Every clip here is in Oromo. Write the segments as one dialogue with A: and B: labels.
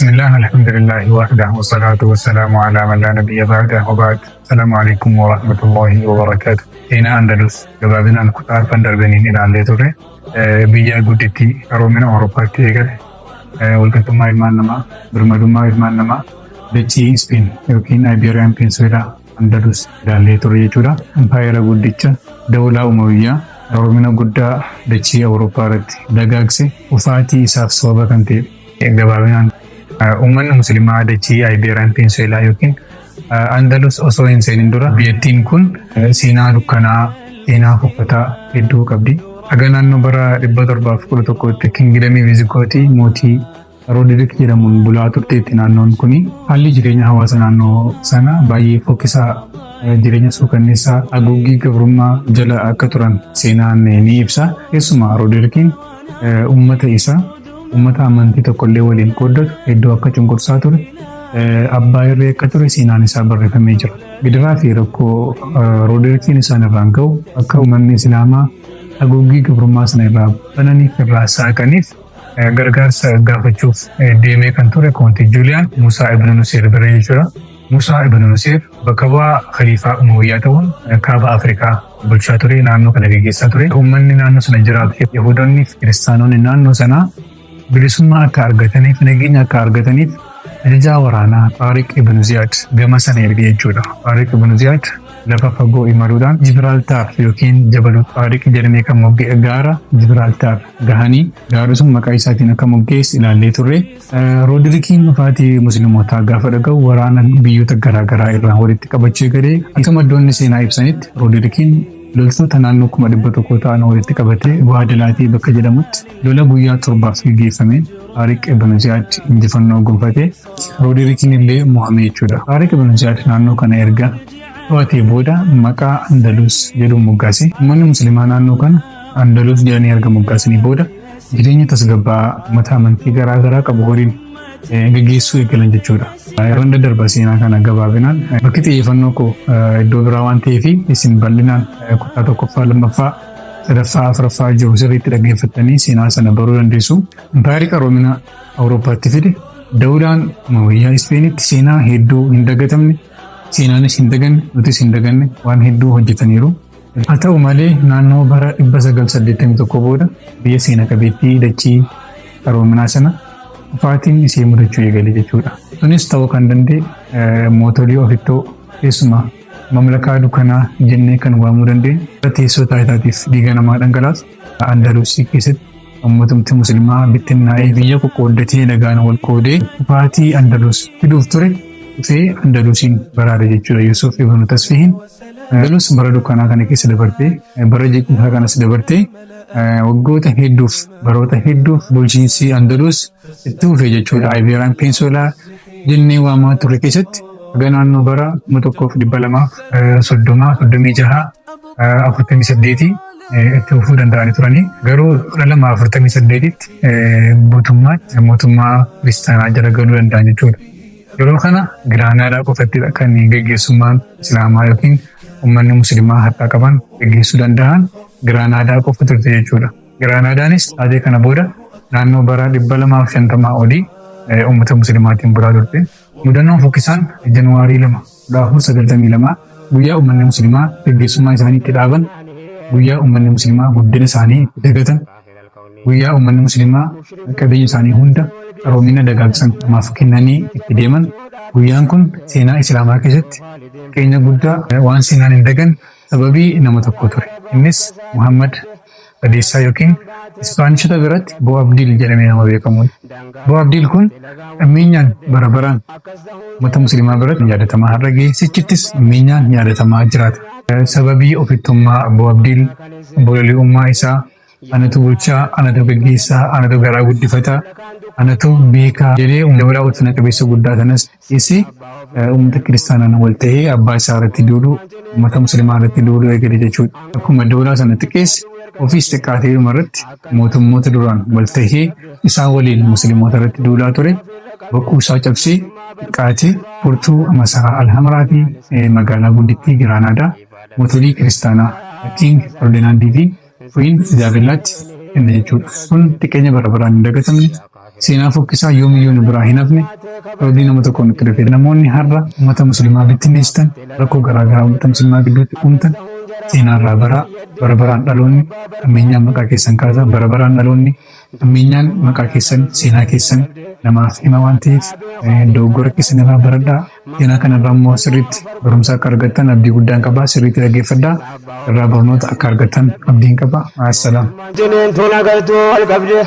A: بسم الله الحمد لله وحده والصلاة والسلام على من لا نبي بعده وبعد. السلام عليكم ورحمة الله وبركاته. هنا أندلس جبابنا الكتار بندر بنين إلى الليتوري بيجا قدتي رومنا أوروبا تيجر والكتما إرمان نما برمدوما إرمان نما دتشي سبين يمكن أبيرام بينسويلا أندلس إلى الليتوري جورا أمبايرا قدتشا دولة أموية رومنا قدة دتشي أوروبا رت دعاكسي وفاتي إساف صوبا كنتي جبابنا Uummanni musliimaa dachii Iberian Peninsula yookiin Andalus osoo hin seenin dura biyyattiin kun seenaa dukkanaa, seenaa uffataa hedduu qabdi. Haga naannoo bara 711tti Kingdamii Visigootii mootii Roodirik jedhamuun bulaa turteetti naannoon kuni. Haalli jireenya hawaasa naannoo sana baay'ee fokkisaa, jireenya suukanneessaa, haguuggii gabrummaa jala akka turan seenaan ni ibsa. Keessumaa Roodirikiin uummata isaa ummata amantii tokkollee waliin qooddatu hedduu akka cunqursaa ture, abbaa irree akka ture seenaan isaa barreeffamee jira. Gidiraa fi rakkoo Roodirikiin isaan irraan ga'u akka uummanni Islaamaa haguuggii gabrummaa sana irraa bananiif irraa saaqaniif gargaarsa gaafachuuf deemee kan ture koontii Juuliyaan Musaa Ibn Nuseer bira jechuudha. Musaa Ibn Nuseer bakka bu'aa Khaliifaa Umayyaa ta'uun kaaba Afrikaa bulchaa ture, naannoo kana gaggeessaa ture. Uummanni naannoo sana jiraatu Yahudoonni fi Kiristaanonni naannoo sanaa bilisummaa akka argataniif, nageenya akka argataniif ajajaa waraanaa Taariq Ibn Ziyaad gama sana erge jechuudha. Taariq Ibn Ziyaad lafa fagoo imaluudhaan Jibraaltaar yookiin Jabalu Taariq jedhamee kan mogga'e gaara Jibraaltaar gahanii gaarri sun maqaa isaatiin akka moggees ilaallee turre. Roodirikiin dhufaatii musliimotaa gaafa dhaga'u waraana biyyoota garaagaraa irraa walitti qabachuu galee akka maddoonni seenaa ibsanitti Roodirikiin loltoota naannoo 100 ta'an walitti qabatee bu'aa dalaatii bakka jedhamutti lola guyyaa 7 gaggeeffameen Taariq Ibn Ziyaad injifannoo gonfatee Roodirikiin illee mo'ame jechuudha. Taariq Ibn Ziyaad naannoo kana erga to'atee booda maqaa Andalus jedhuun moggaase. Uummanni musliimaa naannoo kana Andalus jedhanii erga moggaasanii booda jireenya tasgabbaa'aa uummata amantii garaagaraa qabu waliin gaggeessuu eegalan jechuudha. Yeroo darba seenaa kana gabaabinaan bakki xiyyeeffannoo koo iddoo biraa waan ta'eef isin bal'inaan kutaa 1ffaa, 2ffaa, 3ffaa, 4ffaa jiru sirriitti dhaggeeffattanii seenaa sana baruu dandeessu. Impaayirri qaroomina Awuroopaatti fide Dawlaan Umayyaa Ispeenitti seenaa hedduu hin dagatamne, seenaanis hin daganne, nutis hin daganne waan hedduu hojjetaniiru. Haa ta'u malee naannoo bara 981 booda biyya seena qabeettii dachii qaroominaa sana dhufaatiin ishee mudachuu eegale jechuudha. Sunis ta'uu kan danda'e mootolii ofittoo keessumaa mamlakaa dukkanaa jennee kan waamuu dandeenyu teessoo taayitaatiif dhiiga namaa dhangalaasu Andalusii keessatti uummatumti musliimaa bittinnaa'ee biyya qoqqooddatee dhagaan wal qoodee dhufaatii Andalus fiduuf ture dhufee Andalusiin baraare jechuudha. Yuusuf Ibn Tasfiihin Andalus bara dukkanaa kana keessa dabartee bara jeequmsaa kanas dabartee waggoota hedduuf baroota hedduuf bulchiinsi Andalus itti fufee jechuudha. Iberian Peninsula jennee waamaa ture keessatti haga naannoo bara 1236 itti fufuu danda'anii turanii garuu 1248tti mootummaa kiristaanaa jala galuu danda'an jechuudha. Yeroo kana Giraanaadaa qofatti kan gaggeessummaan Islaamaa yookiin uummanni musliimaa harkaa qaban gaggeessuu danda'an Giraanaadaa qofa turte jechuudha. Giraanaadaanis taatee kana booda naannoo bara 250 olii uummata musliimaatiin bulaa turte. Mudannoon fokkisaan Januwaarii 2 guyyaa uummanni musliimaa gaggeessummaa isaanii itti dhaaban, guyyaa uummanni musliimaa guddina isaanii itti dagatan, guyyaa uummanni musliimaa qabeenya isaanii hunda qaroomina dagaagsan namaaf kennanii itti deeman. Guyyaan kun seenaa Islaamaa keessatti fakkeenya guddaa waan seenaan hin dagan sababii nama tokko ture. Innis Muhammad Sadeessaa yookiin Ispaanishota biratti Boo Abdiil jedhamee nama beekamudha. Boo Abdiil kun dhammeenyaan bara baraan uummata musliimaa biratti yaadatamaa har'a geessichittis dhammeenyaan yaadatamaa jiraata. Sababii ofittummaa Boo Abdiil bololi'ummaa isaa anatu bulchaa, anatu gaggeessaa, anatu garaa guddifataa, anatu beekaa jedhee dawlaa ulfina qabeessa guddaa sanas keessee uummata kiristaanaan wal ta'ee abbaa isaa irratti duuluu, uummata musliimaa irratti duuluu eegale jechuudha. Akkuma dawlaa sana xiqqeesse ofiis xiqqaatee irratti mootummoota duraan wal ta'ee isaa waliin musliimoota irratti duulaa ture. Bokkuu isaa cabsee xiqqaatee furtuu masaraa Alhamraatii magaalaa guddittii Giraanaadaa mootolii kiristaanaa King Ferdinaandii fi Queen Isaabellaatti kenne jechuudha. Kun xiqqeenya bara baraan hin dagatamne seenaa fokkisaa yoomiyyuu nu biraa hin hafne roodii nama tokko nutti dhufe namoonni har'a uummata musliimaa bittinneessitan rakkoo garaagaraa uummata musliimaa gidduutti uumtan seenaarraa barabaraan dhaloonni ammeenyaan maqaa keessan kaasaa barabaraan dhaloonni ammeenyaan maqaa keessan seenaa keessan namaaf hima waan ta'eef dogoggora keessan irraa baradhaa seenaa kanarraa immoo sirriitti barumsa akka argattan abdii guddaan qaba sirriitti dhaggeeffadhaa irraa barnoota akka argattan abdiin qaba assalaam.
B: Jineen tuna galtuu wal qabde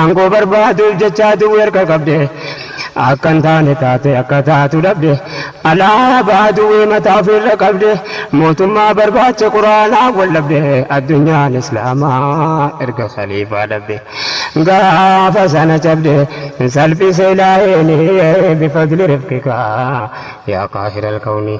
B: aangoo barbaaduuf jechaatu erga qabde akkan taane taate akka taatu dhabde alaabaa duwwee mataa ofirra qabde mootummaa barbaacha quraanaa wal dhabde addunyaan islaamaa erga khaliifaa dhabde gaafa sana cabde salphise ilaaheen bifadli rifqika yaa qaahira alkawni.